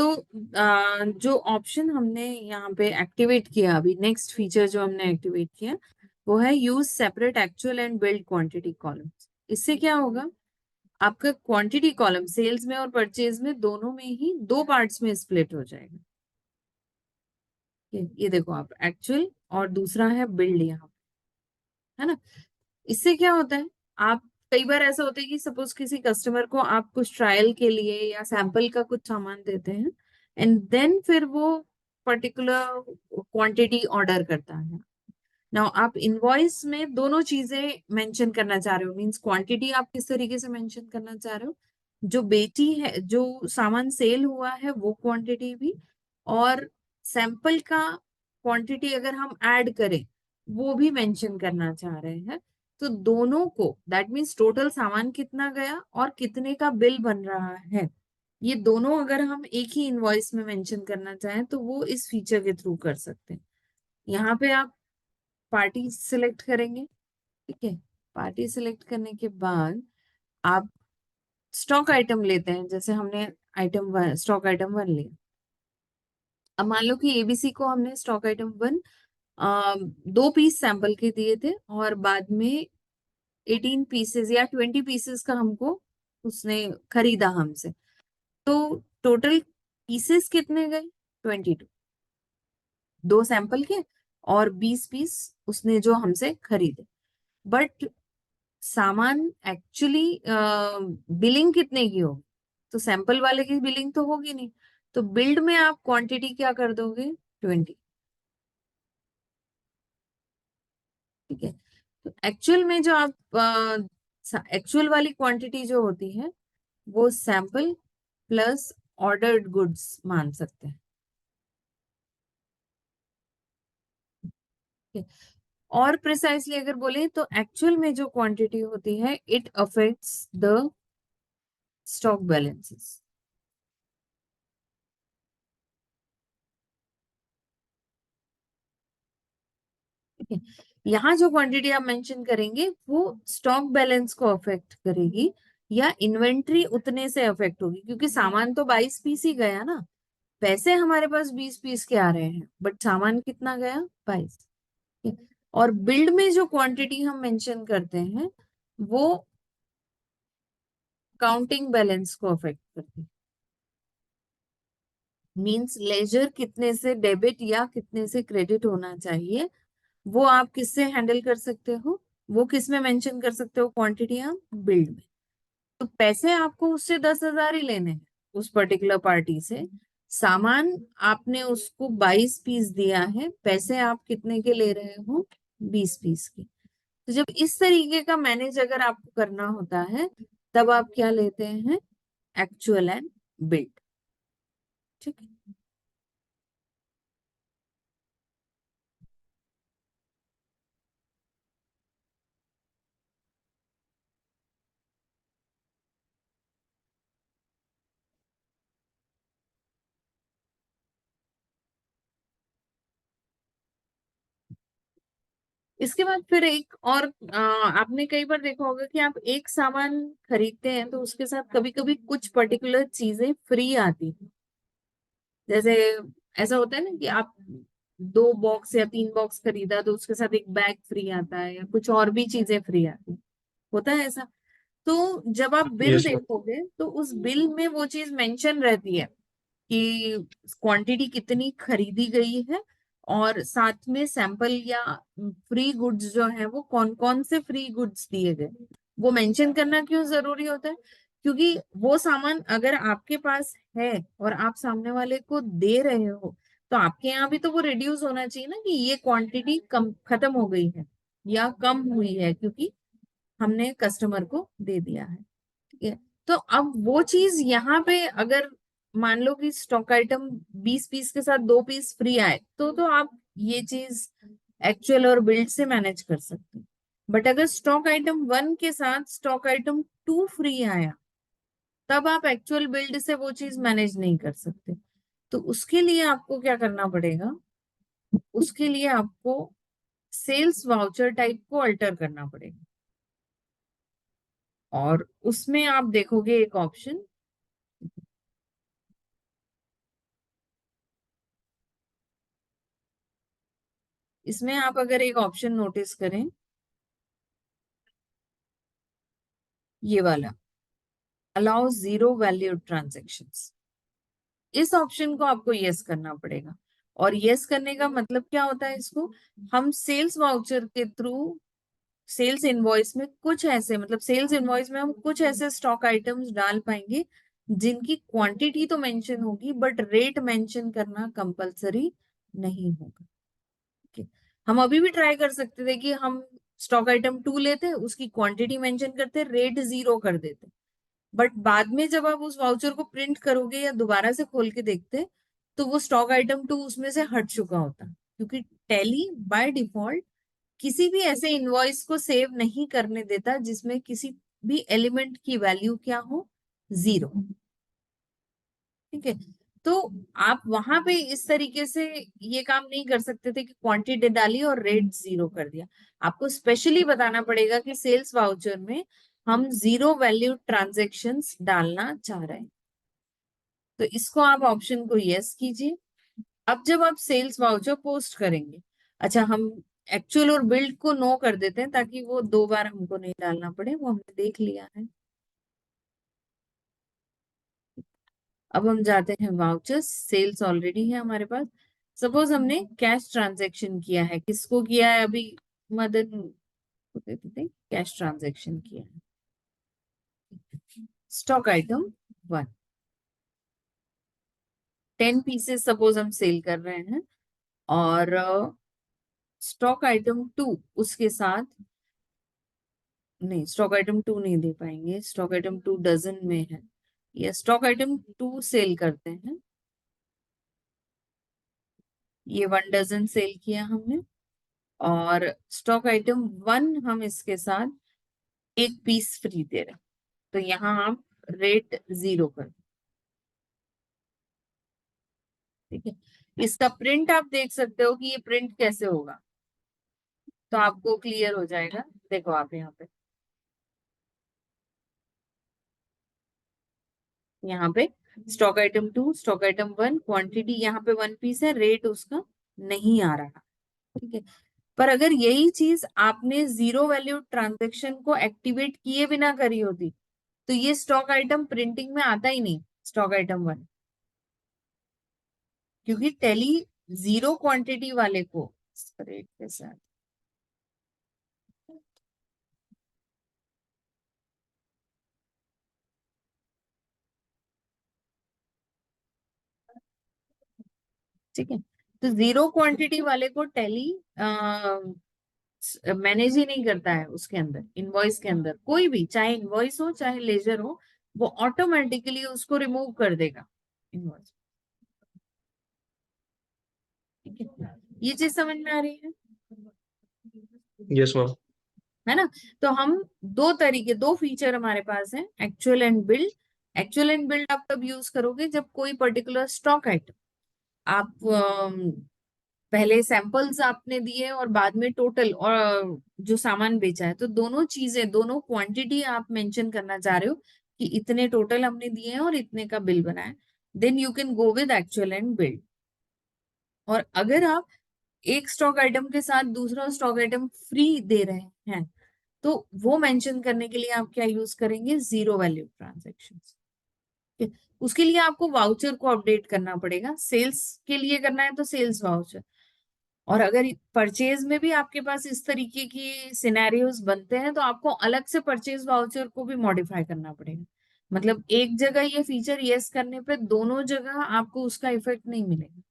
तो जो ऑप्शन हमने यहाँ पे एक्टिवेट किया, अभी नेक्स्ट फीचर जो हमने एक्टिवेट किया वो है use separate actual and build quantity columns. इससे क्या होगा, आपका क्वांटिटी कॉलम सेल्स में और परचेज में दोनों में ही दो पार्ट्स में स्प्लिट हो जाएगा। ये देखो आप, एक्चुअल और दूसरा है बिल्ड यहाँ पे, है ना। इससे क्या होता है, आप कई बार ऐसा होता है कि सपोज किसी कस्टमर को आप कुछ ट्रायल के लिए या सैंपल का कुछ सामान देते हैं, एंड देन फिर वो पर्टिकुलर क्वांटिटी ऑर्डर करता है। नाउ आप इनवॉइस में दोनों चीजें मेंशन करना चाह रहे हो, मींस क्वांटिटी आप किस तरीके से मेंशन करना चाह रहे हो, जो बेची है, जो सामान सेल हुआ है वो क्वांटिटी भी, और सैंपल का क्वांटिटी अगर हम ऐड करें वो भी मेंशन करना चाह रहे हैं। तो दोनों को, दैट मीन्स टोटल सामान कितना गया और कितने का बिल बन रहा है, ये दोनों अगर हम एक ही इनवॉइस में मेंशन करना चाहें तो वो इस फीचर के थ्रू कर सकते हैं। यहाँ पे आप पार्टी सिलेक्ट करेंगे, ठीक है। पार्टी सिलेक्ट करने के बाद आप स्टॉक आइटम लेते हैं, जैसे हमने item one, stock item one लिया। अब मान लो कि एबीसी को हमने स्टॉक आइटम वन दो पीस सैंपल के दिए थे, और बाद में 18 पीसेस या 20 पीसेस का हमको उसने खरीदा हमसे। तो टोटल पीसेस कितने गए, 22, दो सैंपल के और 20 पीस उसने जो हमसे खरीदे। बट सामान एक्चुअली बिलिंग कितने की होगी, तो सैंपल वाले की बिलिंग तो होगी नहीं, तो बिल्ड में आप क्वांटिटी क्या कर दोगे, 20। ठीक है। तो एक्चुअल में जो आप एक्चुअल वाली क्वांटिटी जो होती है वो सैंपल प्लस ऑर्डर्ड गुड्स मान सकते हैं। ठीक है? और प्रिसाइसली अगर बोले तो एक्चुअल में जो क्वांटिटी होती है it affects the stock balances. ठीक है। यहाँ जो क्वांटिटी आप मेंशन करेंगे वो स्टॉक बैलेंस को अफेक्ट करेगी, या इन्वेंट्री उतने से अफेक्ट होगी, क्योंकि सामान तो 22 पीस ही गया ना। पैसे हमारे पास 20 पीस के आ रहे हैं, बट सामान कितना गया, 22। और बिल्ड में जो क्वांटिटी हम मेंशन करते हैं वो काउंटिंग बैलेंस को अफेक्ट करती है। मींस लेजर कितने से डेबिट या कितने से क्रेडिट होना चाहिए, वो आप किससे हैंडल कर सकते हो, वो किस में मेंशन कर सकते हो, क्वांटिटी आप बिल्ड में। तो पैसे आपको उससे 10,000 ही लेने हैं, उस पर्टिकुलर पार्टी से। सामान आपने उसको 22 पीस दिया है, पैसे आप कितने के ले रहे हो, 20 पीस के। तो जब इस तरीके का मैनेज अगर आपको करना होता है, तब आप क्या लेते हैं, एक्चुअल एंड बिल्ड। ठीक है। इसके बाद फिर एक और आपने कई बार देखा होगा कि आप एक सामान खरीदते हैं तो उसके साथ कभी कभी कुछ पर्टिकुलर चीजें फ्री आती हैं। जैसे ऐसा होता है ना कि आप 2 बॉक्स या 3 बॉक्स खरीदा तो उसके साथ एक बैग फ्री आता है, या कुछ और भी चीजें फ्री आती हैं। होता है ऐसा। तो जब आप बिल यस मैम। देखोगे तो उस बिल में वो चीज मेंशन रहती है कि क्वांटिटी कितनी खरीदी गई है, और साथ में सैंपल या फ्री गुड्स जो है वो कौन कौन से फ्री गुड्स दिए गए। वो मेंशन करना क्यों जरूरी होता है, क्योंकि वो सामान अगर आपके पास है और आप सामने वाले को दे रहे हो, तो आपके यहाँ भी तो वो रिड्यूस होना चाहिए ना, कि ये क्वांटिटी कम खत्म हो गई है या कम हुई है, क्योंकि हमने कस्टमर को दे दिया है। ठीक है। तो अब वो चीज यहाँ पे अगर मान लो कि स्टॉक आइटम 20 पीस के साथ 2 पीस फ्री आए, तो आप ये चीज एक्चुअल और बिल्ड से मैनेज कर सकते हैं। बट अगर स्टॉक आइटम वन के साथ स्टॉक आइटम टू फ्री आया, तब आप एक्चुअल बिल्ड से वो चीज मैनेज नहीं कर सकते। तो उसके लिए आपको क्या करना पड़ेगा, उसके लिए आपको सेल्स वाउचर टाइप को अल्टर करना पड़ेगा। और उसमें आप देखोगे एक ऑप्शन, इसमें आप अगर एक ऑप्शन नोटिस करें, ये वाला, अलाउ जीरो वैल्यू ट्रांजेक्शन्स, इस ऑप्शन को आपको यस करना पड़ेगा। और यस करने का मतलब क्या होता है, इसको हम सेल्स वाउचर के थ्रू सेल्स इनवॉइस में कुछ ऐसे, मतलब सेल्स इनवॉइस में हम कुछ ऐसे स्टॉक आइटम्स डाल पाएंगे जिनकी क्वांटिटी तो मेंशन होगी बट रेट मेंशन करना कंपलसरी नहीं होगा। Okay. हम अभी भी ट्राई कर सकते थे कि हम स्टॉक आइटम 2 लेते, उसकी क्वांटिटी मेंशन करते, रेट 0 कर देते, बट बाद में जब आप उस वाउचर को प्रिंट करोगे या दोबारा से खोल के देखते, तो वो स्टॉक आइटम 2 उसमें से हट चुका होता, क्योंकि टैली बाय डिफॉल्ट किसी भी ऐसे इनवॉइस को सेव नहीं करने देता जिसमें किसी भी एलिमेंट की वैल्यू क्या हो, 0। ठीक है, तो आप वहां पे इस तरीके से ये काम नहीं कर सकते थे कि क्वांटिटी डाली और रेट 0 कर दिया। आपको स्पेशली बताना पड़ेगा कि सेल्स वाउचर में हम जीरो वैल्यू ट्रांजेक्शन्स डालना चाह रहे हैं, तो इसको आप ऑप्शन को यस कीजिए। अब जब आप सेल्स वाउचर पोस्ट करेंगे, अच्छा हम एक्चुअल और बिल्ड को नो कर देते हैं ताकि वो 2 बार हमको नहीं डालना पड़े, वो हमने देख लिया है। अब हम जाते हैं वाउचर्स, सेल्स ऑलरेडी है हमारे पास। सपोज हमने कैश ट्रांजेक्शन किया है, किसको किया है अभी, मदन को देते थे, कैश ट्रांजेक्शन किया है, स्टॉक आइटम 1, 10 पीसेस सपोज हम सेल कर रहे हैं, और स्टॉक आइटम 2 उसके साथ, नहीं स्टॉक आइटम 2 नहीं दे पाएंगे, स्टॉक आइटम 2 डजन में है, या स्टॉक आइटम 2 सेल करते हैं, ये 1 डजन सेल किया हमने, और स्टॉक आइटम 1 हम इसके साथ 1 पीस फ्री दे रहे हैं, तो यहाँ आप रेट 0 कर दो। ठीक है, इसका प्रिंट आप देख सकते हो कि ये प्रिंट कैसे होगा, तो आपको क्लियर हो जाएगा। देखो आप यहाँ पे stock item 2, stock item 1, quantity यहाँ पे 1 पीस है, रेट उसका नहीं आ रहा। ठीक है, पर अगर यही चीज आपने जीरो वैल्यू ट्रांजेक्शन को एक्टिवेट किए बिना करी होती, तो ये स्टॉक आइटम प्रिंटिंग में आता ही नहीं, स्टॉक आइटम 1, क्योंकि टेली जीरो क्वांटिटी वाले को रेट के साथ, ठीक है, तो जीरो क्वांटिटी वाले को टेली मैनेज ही नहीं करता है, उसके अंदर इनवॉइस के अंदर कोई भी, चाहे इनवॉइस हो चाहे लेजर हो, वो ऑटोमेटिकली उसको रिमूव कर देगा इनवॉइस। ठीक है, ये चीज समझ में आ रही है? Yes ma'am. है ना? तो हम दो फीचर हमारे पास हैं, actual and build. Actual and build आप तब यूज करोगे जब कोई पर्टिकुलर स्टॉक आइटम आप पहले सैंपल्स आपने दिए और बाद में टोटल और जो सामान बेचा है, तो दोनों चीजें, दोनों क्वांटिटी आप मेंशन करना चाह रहे हो कि इतने टोटल हमने दिए हैं और इतने का बिल बना है, then you can go with actual and build. और अगर आप एक स्टॉक आइटम के साथ दूसरा स्टॉक आइटम फ्री दे रहे हैं, तो वो मेंशन करने के लिए आप क्या यूज करेंगे, जीरो वैल्यू ट्रांजेक्शन। उसके लिए आपको वाउचर को अपडेट करना पड़ेगा, सेल्स के लिए करना है तो सेल्स वाउचर, और अगर परचेज में भी आपके पास इस तरीके की सिनेरियोज बनते हैं तो आपको अलग से परचेज वाउचर को भी मॉडिफाई करना पड़ेगा। मतलब एक जगह ये फीचर यस करने पे दोनों जगह आपको उसका इफेक्ट नहीं मिलेगा।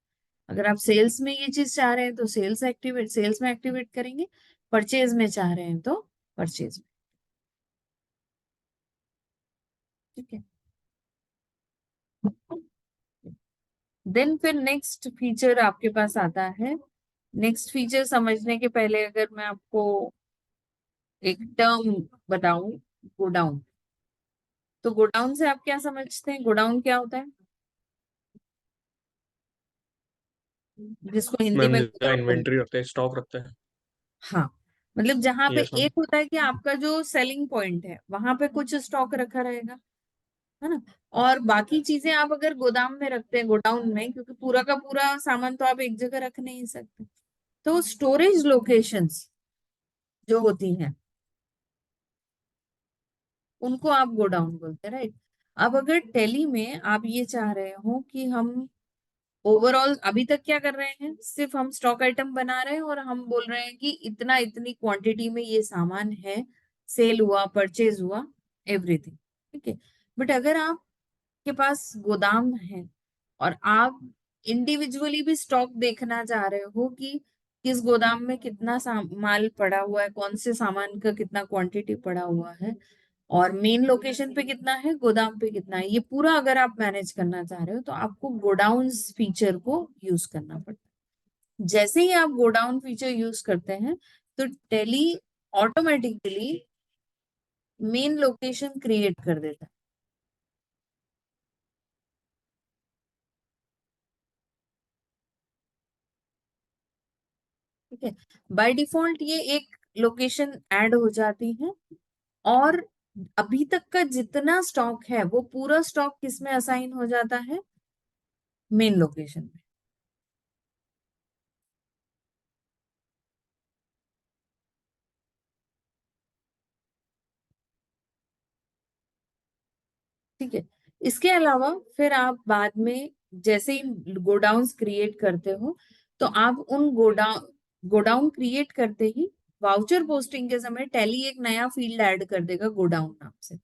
अगर आप सेल्स में ये चीज चाह रहे हैं तो सेल्स में एक्टिवेट करेंगे, परचेज में चाह रहे हैं तो परचेज में। ठीक है, देन फिर नेक्स्ट फीचर आपके पास आता है। नेक्स्ट फीचर समझने के पहले अगर मैं आपको एक टर्म बताऊं, गोडाउन, तो गोडाउन से आप क्या समझते हैं, गोडाउन क्या होता है, जिसको हिंदी मैम में जहाँ गोदाम बोलते इन्वेंट्री रखते हैं, स्टॉक रखते हैं। हैं। हाँ, मतलब जहां पे यस मैम। एक होता है कि आपका जो सेलिंग पॉइंट है वहां पे कुछ स्टॉक रखा रहेगा, है ना, और बाकी चीजें आप अगर गोदाम में रखते हैं, गोडाउन में, क्योंकि पूरा का पूरा सामान तो आप एक जगह रख नहीं सकते, तो स्टोरेज लोकेशंस जो होती हैं उनको आप गोडाउन बोलते हैं, राइट। अब अगर टेली में आप ये चाह रहे हो कि हम ओवरऑल अभी तक क्या कर रहे हैं, सिर्फ हम स्टॉक आइटम बना रहे हैं और हम बोल रहे हैं कि इतना इतनी क्वांटिटी में ये सामान है, सेल हुआ, परचेज हुआ, एवरीथिंग, ठीक है। बट अगर आपके पास गोदाम है और आप इंडिविजुअली भी स्टॉक देखना चाह रहे हो कि किस गोदाम में कितना माल पड़ा हुआ है, कौन से सामान का कितना क्वांटिटी पड़ा हुआ है, और मेन लोकेशन पे कितना है, गोदाम पे कितना है, ये पूरा अगर आप मैनेज करना चाह रहे हो तो आपको गोडाउन्स फीचर को यूज करना पड़ता है। जैसे ही आप गोडाउन फीचर यूज करते हैं तो Tally automatically main location create कर देता है, ठीक है। बाय डिफॉल्ट ये एक लोकेशन ऐड हो जाती है, और अभी तक का जितना स्टॉक है वो पूरा स्टॉक किस में असाइन हो जाता है, मेन लोकेशन में, ठीक है। इसके अलावा फिर आप बाद में जैसे ही गोडाउन्स क्रिएट करते हो तो आप उन गोडाउन क्रिएट करते ही वाउचर पोस्टिंग के समय टैली एक नया फील्ड ऐड कर देगा गोडाउन नाम से।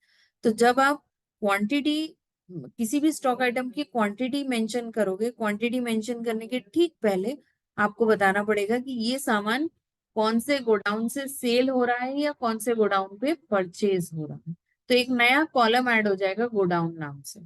तो जब आप क्वांटिटी, किसी भी स्टॉक आइटम की क्वांटिटी मेंशन करोगे, क्वांटिटी मेंशन करने के ठीक पहले आपको बताना पड़ेगा कि ये सामान कौन से गोडाउन से सेल हो रहा है या कौन से गोडाउन पे परचेज हो रहा है। तो एक नया कॉलम ऐड हो जाएगा गोडाउन नाम से।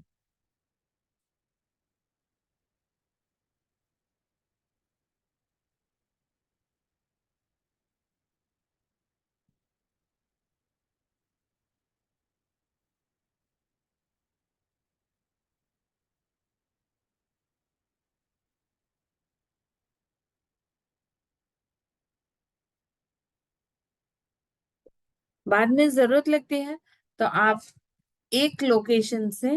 बाद में जरूरत लगती है तो आप एक लोकेशन से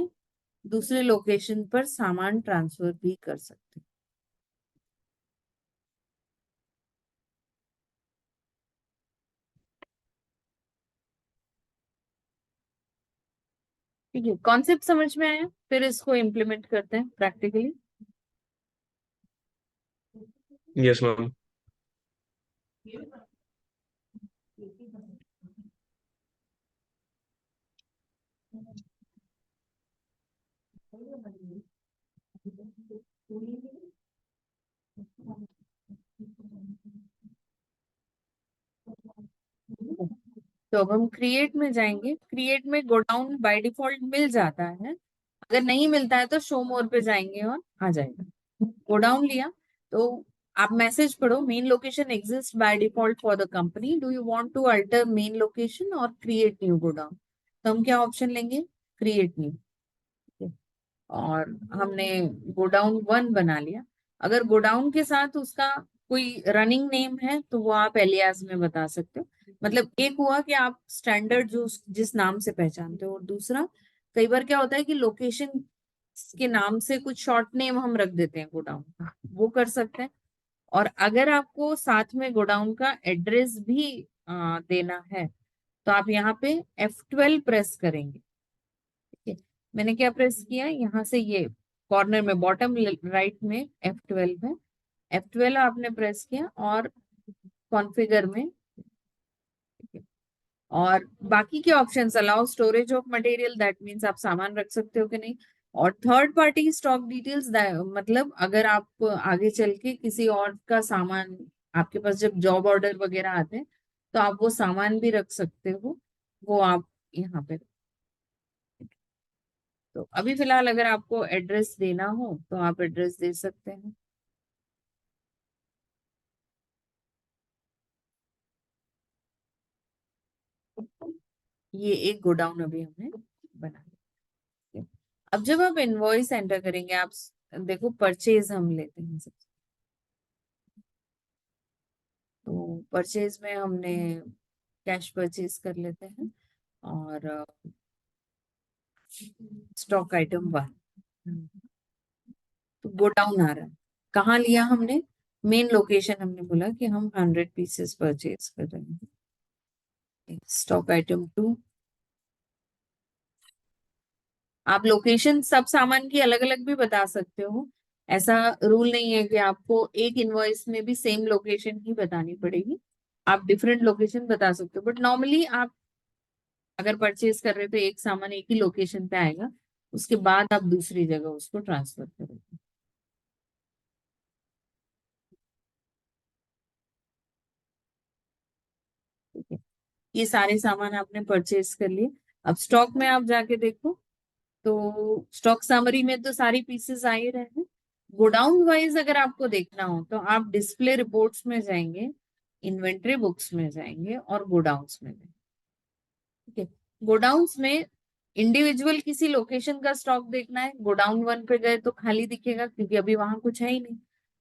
दूसरे लोकेशन पर सामान ट्रांसफर भी कर सकते हैं। ठीक है, कॉन्सेप्ट समझ में आया, फिर इसको इम्प्लीमेंट करते हैं प्रैक्टिकली। Yes ma'am. तो अब हम क्रिएट में जाएंगे, क्रिएट में गोडाउन बाय डिफॉल्ट मिल जाता है, अगर नहीं मिलता है तो शो मोर पे जाएंगे और आ जाएगा। गोडाउन लिया तो आप मैसेज पढ़ो, main location exist by default for the company, do you want to alter main location और क्रिएट न्यू गोडाउन। तो हम क्या ऑप्शन लेंगे, क्रिएट न्यू, और हमने गोडाउन 1 बना लिया। अगर गोडाउन के साथ उसका कोई रनिंग नेम है तो वो आप एलियास में बता सकते हो। मतलब एक हुआ कि आप स्टैंडर्ड जो जिस नाम से पहचानते हो, और दूसरा कई बार क्या होता है कि लोकेशन के नाम से कुछ शॉर्ट नेम हम रख देते हैं गोडाउन का, वो कर सकते हैं। और अगर आपको साथ में गोडाउन का एड्रेस भी देना है तो आप यहाँ पे F12 प्रेस करेंगे, ठीक है। मैंने क्या प्रेस किया, यहाँ से ये कॉर्नर में बॉटम राइट में F12 है, F12 आपने प्रेस किया और कॉन्फ़िगर में, ठीक है। और बाकी के options, allow storage of material, that means आप सामान रख सकते हो कि नहीं। और थर्ड पार्टी स्टॉक डिटेल्स, मतलब अगर आप आगे चल के किसी और का सामान, आपके पास जब जॉब ऑर्डर वगैरह आते हैं तो आप वो सामान भी रख सकते हो, वो आप यहाँ पे। तो अभी फिलहाल अगर आपको एड्रेस देना हो तो आप एड्रेस दे सकते हैं। ये एक गोडाउन अभी हमने बना लिया। अब जब आप इनवॉइस एंटर करेंगे, आप देखो परचेज हम लेते हैं सबसे। तो परचेज में हमने कैश परचेज कर लेते हैं, और स्टॉक आइटम 1, तो गोडाउन आ रहा है। कहाँ लिया हमने, मेन लोकेशन हमने बोला कि हम 100 पीसेस परचेज कर रहे हैं। स्टॉक आइटम 2, आप लोकेशन सब सामान की अलग अलग भी बता सकते हो। ऐसा रूल नहीं है कि आपको एक इनवॉइस में भी सेम लोकेशन ही बतानी पड़ेगी, आप डिफरेंट लोकेशन बता सकते हो, बट नॉर्मली आप अगर परचेज कर रहे हो तो एक सामान एक ही लोकेशन पे आएगा, उसके बाद आप दूसरी जगह उसको ट्रांसफर करोगे। ठीक है, ये सारे सामान आपने परचेज कर लिए। अब स्टॉक में आप जाके देखो, तो स्टॉक समरी में तो सारी पीसेस आ ही रहे हैं। गोडाउन वाइज अगर आपको देखना हो तो आप डिस्प्ले रिपोर्ट्स में जाएंगे, इन्वेंट्री बुक्स में जाएंगे और गोडाउन्स में जाएंगे। ठीक है, गोडाउन्स में इंडिविजुअल किसी लोकेशन का स्टॉक देखना है, गोडाउन 1 पे गए तो खाली दिखेगा क्योंकि अभी वहां कुछ है ही नहीं।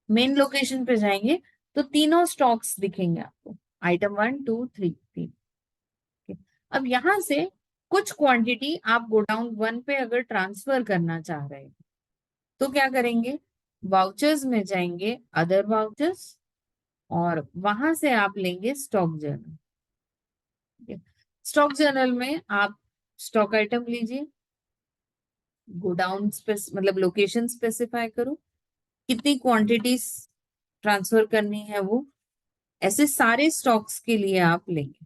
मेन लोकेशन पे जाएंगे तो तीनों स्टॉक्स दिखेंगे आपको, आइटम 1 2 3 तीन। ठीक है? अब यहां से कुछ क्वांटिटी आप गोडाउन 1 पे अगर ट्रांसफर करना चाह रहे हैं तो क्या करेंगे, वाउचर्स में जाएंगे, अदर वाउचर्स, और वहां से आप लेंगे स्टॉक जर्नल। स्टॉक जर्नल में आप स्टॉक आइटम लीजिए, गोडाउन मतलब लोकेशन स्पेसिफाई करो, कितनी क्वांटिटीज ट्रांसफर करनी है वो, ऐसे सारे स्टॉक्स के लिए आप लेंगे।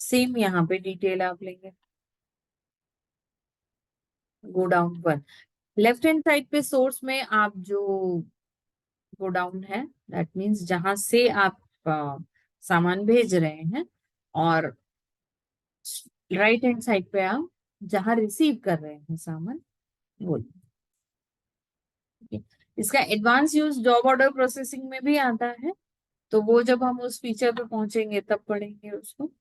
सेम यहाँ पे डिटेल आप लेंगे, गोडाउन 1, लेफ्ट हैंड साइड पे सोर्स में आप जो गोडाउन है, दैट मीन्स जहां से आप सामान भेज रहे हैं, और राइट हैंड साइड पे आप जहां रिसीव कर रहे हैं सामान, वो। ठीक है? इसका advance use job order processing में भी आता है, तो वो जब हम उस फीचर पे पहुंचेंगे तब पढ़ेंगे उसको।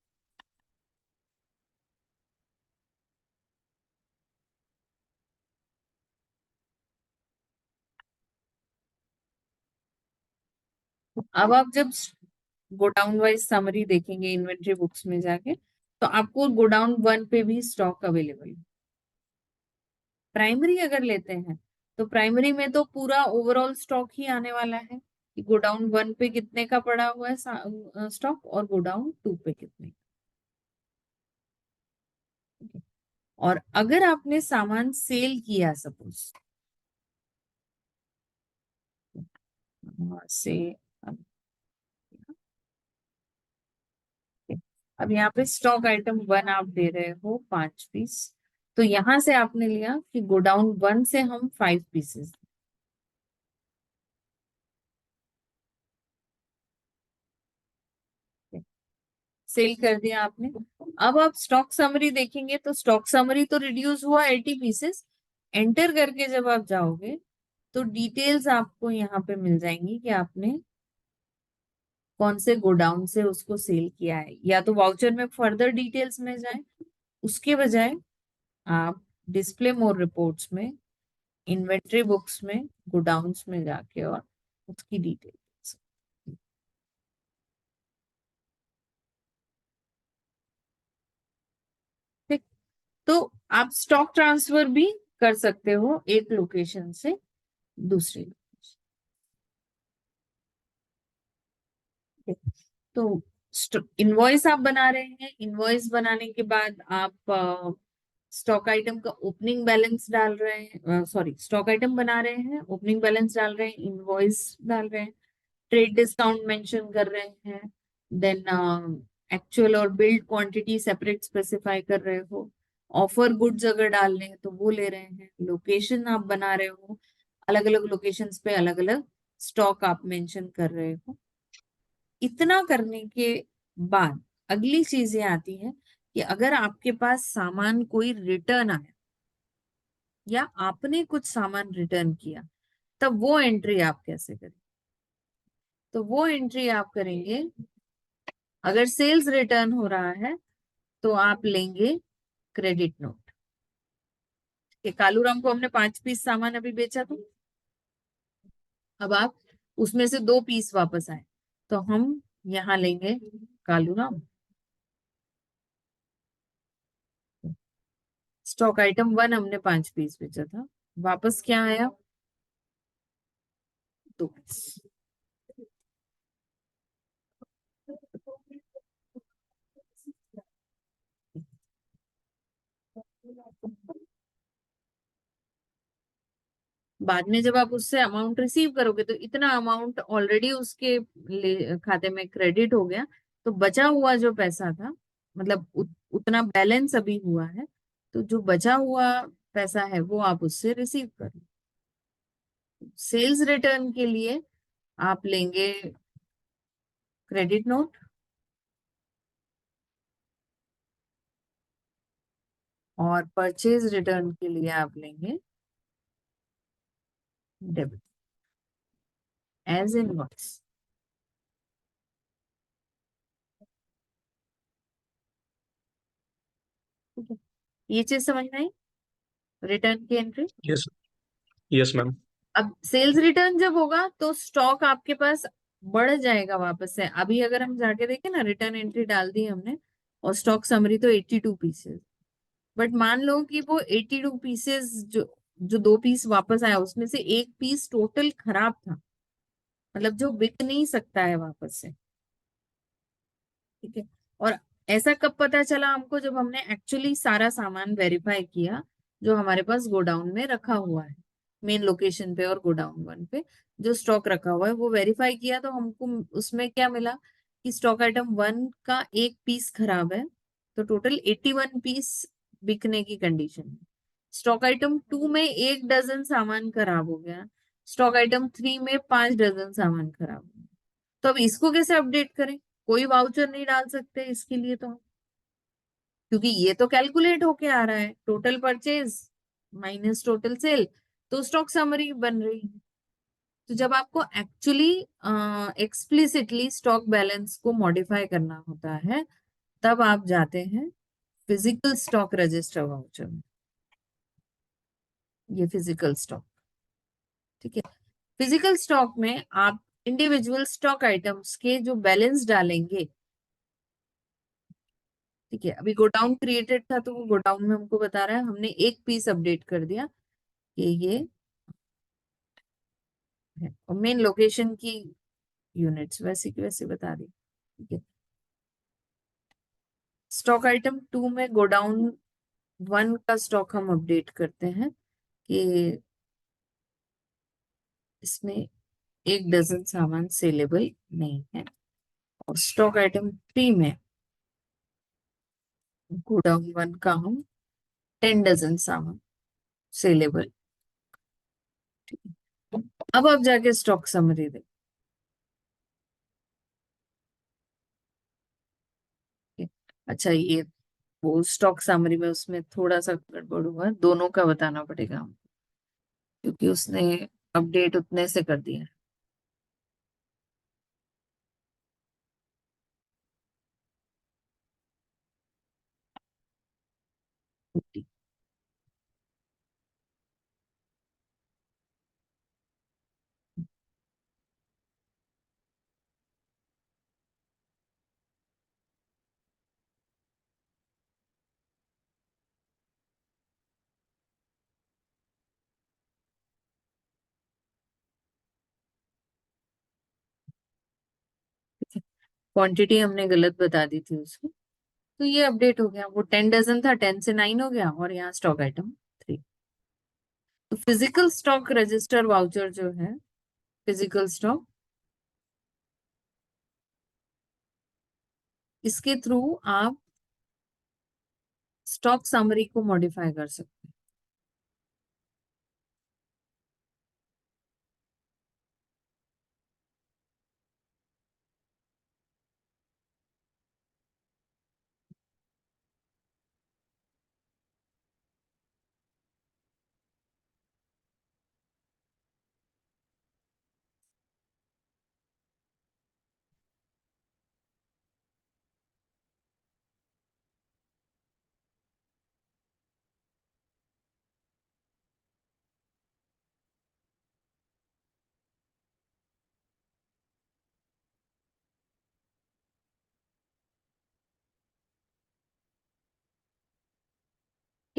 अब आप जब गोडाउन वाइज समरी देखेंगे इन्वेंट्री बुक्स में जाके, तो आपको गोडाउन 1 पे भी स्टॉक अवेलेबल है। प्राइमरी अगर लेते हैं तो प्राइमरी में तो पूरा ओवरऑल स्टॉक ही आने वाला है कि गोडाउन 1 पे कितने का पड़ा हुआ है स्टॉक, और गोडाउन 2 पे कितने का। और अगर आपने सामान सेल किया सपोज, से, अब यहाँ पे स्टॉक आइटम 1 आप दे रहे हो 5 पीस, तो यहां से आपने लिया कि गोडाउन 1 से हम 5 पीसेस सेल कर दिया आपने। अब आप स्टॉक समरी देखेंगे तो स्टॉक समरी तो रिड्यूस हुआ 80 पीसेस, एंटर करके जब आप जाओगे तो डिटेल्स आपको यहाँ पे मिल जाएंगी कि आपने कौन से गोडाउन से उसको सेल किया है, या तो वाउचर में फर्दर डिटेल्स में जाए, उसके बजाय आप डिस्प्ले मोर रिपोर्ट्स में, इन्वेंट्री बुक्स में, गोडाउन्स में जाके और उसकी डिटेल्स। ठीक, तो आप स्टॉक ट्रांसफर भी कर सकते हो एक लोकेशन से दूसरी लोकेशन। तो इनवॉइस आप बना रहे हैं, इनवॉइस बनाने के बाद आप स्टॉक आइटम का ओपनिंग बैलेंस डाल रहे हैं, सॉरी, स्टॉक आइटम बना रहे हैं, ओपनिंग बैलेंस डाल रहे हैं, इनवॉइस डाल रहे हैं, ट्रेड डिस्काउंट मेंशन कर रहे हैं, देन एक्चुअल और बिल्ड क्वांटिटी सेपरेट स्पेसिफाई कर रहे हो, ऑफर गुड्स अगर डालने हैं तो वो ले रहे हैं, लोकेशन आप बना रहे हो, अलग अलग लोकेशंस पे अलग अलग स्टॉक आप मेंशन कर रहे हो। इतना करने के बाद अगली चीजें आती है कि अगर आपके पास सामान कोई रिटर्न आया या आपने कुछ सामान रिटर्न किया, तब वो एंट्री आप कैसे करें। तो वो एंट्री आप करेंगे, अगर सेल्स रिटर्न हो रहा है तो आप लेंगे क्रेडिट नोट कि कालूराम को हमने 5 पीस सामान अभी बेचा था, अब आप उसमें से 2 पीस वापस आए, तो हम यहाँ लेंगे कालू राम। स्टॉक आइटम 1 हमने 5 पीस बेचा था, वापस क्या आया? 2 पीस। बाद में जब आप उससे अमाउंट रिसीव करोगे तो इतना अमाउंट ऑलरेडी उसके खाते में क्रेडिट हो गया। तो बचा हुआ जो पैसा था, मतलब उतना बैलेंस अभी हुआ है, तो जो बचा हुआ पैसा है वो आप उससे रिसीव कर लो। सेल्स रिटर्न के लिए आप लेंगे क्रेडिट नोट, और परचेज रिटर्न के लिए आप लेंगे डेबिट एज इनवॉइस। ठीक है, ये चीज समझ में आई, रिटर्न की एंट्री। Yes. Yes, ma'am. अब सेल्स रिटर्न जब होगा तो स्टॉक आपके पास बढ़ जाएगा वापस से। अभी अगर हम जाके देखें ना, रिटर्न एंट्री डाल दी हमने और स्टॉक समरी तो 82 पीसेस, बट मान लो कि वो 82 पीसेस जो जो 2 पीस वापस आया उसमें से एक पीस टोटल खराब था, मतलब जो बिक नहीं सकता है वापस से। ठीक है, और ऐसा कब पता चला हमको? जब हमने एक्चुअली सारा सामान वेरीफाई किया जो हमारे पास गोडाउन में रखा हुआ है, मेन लोकेशन पे और गोडाउन 1 पे जो स्टॉक रखा हुआ है वो वेरीफाई किया, तो हमको उसमें क्या मिला कि स्टॉक आइटम 1 का एक पीस खराब है, तो टोटल 81 पीस बिकने की कंडीशन है। स्टॉक आइटम 2 में 1 डजन सामान खराब हो गया, स्टॉक आइटम 3 में 5 डजन सामान खराब हो गया। तो अब इसको कैसे अपडेट करें? कोई वाउचर नहीं डाल सकते इसके लिए तो हम, क्योंकि ये तो कैलकुलेट होके आ रहा है total purchase minus total sale, तो स्टॉक समरी बन रही है। तो जब आपको एक्चुअली एक्सप्लिसिटली स्टॉक बैलेंस को मॉडिफाई करना होता है, तब आप जाते हैं फिजिकल स्टॉक रजिस्टर वाउचर में। ये फिजिकल स्टॉक, ठीक है। फिजिकल स्टॉक में आप इंडिविजुअल स्टॉक आइटम्स के जो बैलेंस डालेंगे, ठीक है। अभी गोडाउन क्रिएटेड था तो वो गोडाउन में हमको बता रहा है, हमने एक पीस अपडेट कर दिया कि ये है, और मेन लोकेशन की यूनिट्स वैसे की वैसे बता दी। ठीक है, स्टॉक आइटम 2 में गोडाउन 1 का स्टॉक हम अपडेट करते हैं कि इसमें 1 डजन सामान सेलेबल नहीं है, और स्टॉक आइटम 3 में गोडाउन 1 का हम 10 डजन सामान सेलेबल। अब आप जाके स्टॉक समरी देखिए। अच्छा, ये वो स्टॉक समरी में उसमें थोड़ा सा गड़बड़ हुआ है, दोनों का बताना पड़ेगा हमको, क्योंकि उसने अपडेट उतने से कर दिया है। क्वांटिटी हमने गलत बता दी थी उसको, तो ये अपडेट हो गया। वो 10 डजन था, 10 से 9 हो गया, और यहाँ स्टॉक आइटम 3। तो फिजिकल स्टॉक रजिस्टर वाउचर जो है, फिजिकल स्टॉक, इसके थ्रू आप स्टॉक समरी को मॉडिफाई कर सकते हैं।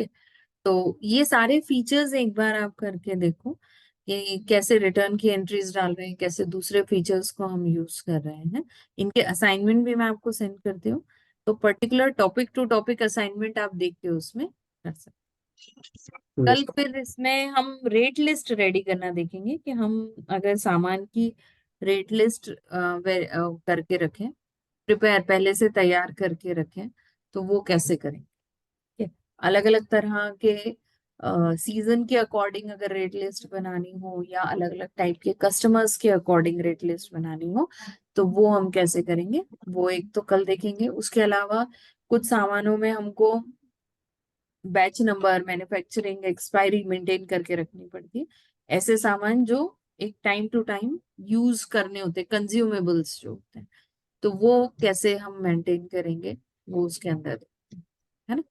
है। तो ये सारे फीचर्स एक बार आप करके देखो कि कैसे रिटर्न की एंट्रीज डाल रहे हैं, कैसे दूसरे फीचर्स को हम यूज कर रहे हैं। इनके असाइनमेंट भी मैं आपको सेंड करती हूँ। तो particular topic to topic assignment आप देख के उसमें कर सकते हैं। यस कल फिर इसमें हम रेट लिस्ट रेडी करना देखेंगे कि हम अगर सामान की रेट लिस्ट करके रखें, प्रिपेयर पहले से तैयार करके रखें, तो वो कैसे करें। अलग अलग तरह के सीजन के अकॉर्डिंग अगर रेट लिस्ट बनानी हो या अलग अलग टाइप के कस्टमर्स के अकॉर्डिंग रेट लिस्ट बनानी हो, तो वो हम कैसे करेंगे, वो एक तो कल देखेंगे। उसके अलावा कुछ सामानों में हमको batch number, manufacturing expiry maintain करके रखनी पड़ती है। ऐसे सामान जो एक टाइम टू टाइम यूज करने होते हैं, कंज्यूमेबल्स जो होते हैं, तो वो कैसे हम मेंटेन करेंगे, वो उसके अंदर है ना।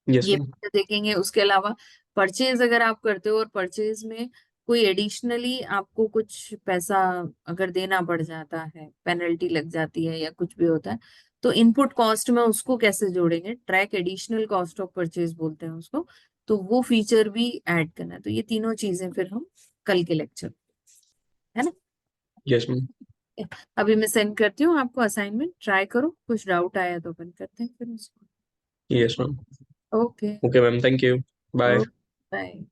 यस ये मैम। देखेंगे। उसके अलावा परचेज अगर आप करते हो और परचेज में कोई एडिशनली आपको कुछ पैसा अगर देना पड़ जाता है, पेनल्टी लग जाती है या कुछ भी होता है, तो इनपुट कॉस्ट में उसको कैसे जोड़ेंगे, track additional cost of purchase बोलते हैं उसको। तो वो फीचर भी ऐड करना है। तो ये तीनों चीजें फिर हम कल के लेक्चर, है ना। Yes ma'am. अभी मैं सेंड करती हूँ आपको असाइनमेंट, ट्राई करो, कुछ डाउट आया तो अपन करते हैं फिर उसको। Yes ma'am. Okay. Okay ma'am, thank you. Bye. Okay bye.